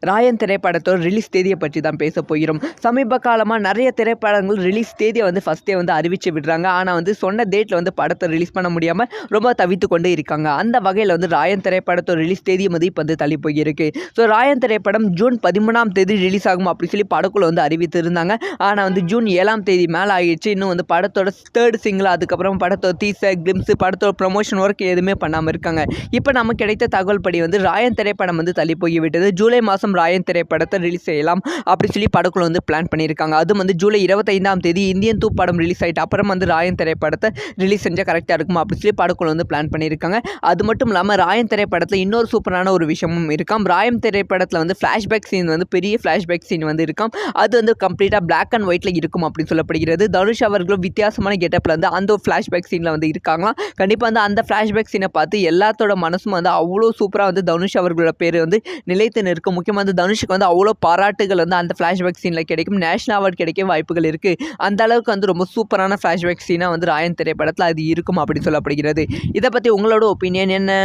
ராயன் திரைப்படத்தோட ரிலீஸ் தேதியை பற்றி தான் பேச போகிறோம். சமீப காலமாக நிறைய திரைப்படங்கள் ரிலீஸ் தேதியை ஃபஸ்ட்டே அறிவிச்சு விடுறாங்க. ஆனால் சொன்ன டேட்டில் படத்தை ரிலீஸ் பண்ண முடியாமல் ரொம்ப தவித்து கொண்டு இருக்காங்க. அந்த வகையில் ராயன் திரைப்படத்தோட ரிலீஸ் தேதியை இப்போ தள்ளி போயிருக்கு. ஸோ ராயன் திரைப்படம் ஜூன் 13ஆம் தேதி ரிலீஸ் ஆகும் அப்படி சொல்லி படக்குள்ள அறிவித்து இருந்தாங்க. ஆனால் ஜூன் 7ஆம் தேதி மேலே ஆகிடுச்சு. இன்னும் படத்தோட தேர்ட் சிங்கிள், அதுக்கப்புறம் படத்தோட டீசர், கிளிம்ஸ், படத்தோட ப்ரமோஷன் ஒர்க் எதுவுமே பண்ணாமல் இருக்காங்க. இப்போ நமக்கு கிடைத்த தகவல் படி ராயன் திரைப்படம் தள்ளி போய்விட்டது. ஜூலை மாதம் ராயன் திரைப்படத்தை ரிலீஸ் செய்யலாம் அப்படி சொல்லி படக்குள்ள பிளான் பண்ணியிருக்காங்க. அதுவும் ஜூலை 25ஆம் தேதி இந்தியன் 2 படம் ரிலீஸ் ஆகிட்டு அப்புறம் ராயன் திரைப்படத்தை ரிலீஸ் செஞ்சால் கரெக்டாக இருக்கும் அப்படி சொல்லி படக்குள்ள பிளான் பண்ணியிருக்காங்க. அது மட்டும் இல்லாமல் ராயன் திரைப்படத்தில் இன்னொரு சூப்பரான ஒரு விஷயமும் இருக்காம். ராயன் திரைப்படத்தில் ஃப்ளாஷ்பேக் சீன் பெரிய ஃப்ளாஷ்பேக் சீன் இருக்காம். அது கம்ப்ளீட்டாக பிளாக் அண்ட் ஒயிட்டில் இருக்கும் அப்படின்னு சொல்லப்படுகிறது. தனுஷ் அவர்களும் வித்தியாசமான கெட்டப்பில் அந்த ஒரு ஃப்ளாஷ்பேக் சீனில் இருக்காங்களாம். கண்டிப்பாக அந்த ஃப்ளாஷ்பேக் சீனை பார்த்து எல்லாத்தோட மனசும் அவ்வளோ சூப்பராக தனுஷ் அவர்களோட பேர் நிலைத்து நிற்கும். முக்கியமாக தனுஷுக்கு அவ்வளோ பாராட்டுகள் அந்த ஃப்ளாஷ்பேக் சீனில் கிடைக்கும். நேஷனல் அவார்டு கிடைக்க வாய்ப்புகள் இருக்குது. அந்த அளவுக்கு ரொம்ப சூப்பரான ஃப்ளாஷ்பேக் சீனாக ராயன் திரைப்படத்தில் அது இருக்கும் அப்படி சொல்லப்படுகிறது. இதை பற்றி உங்களோட ஒப்பீனியன் என்ன?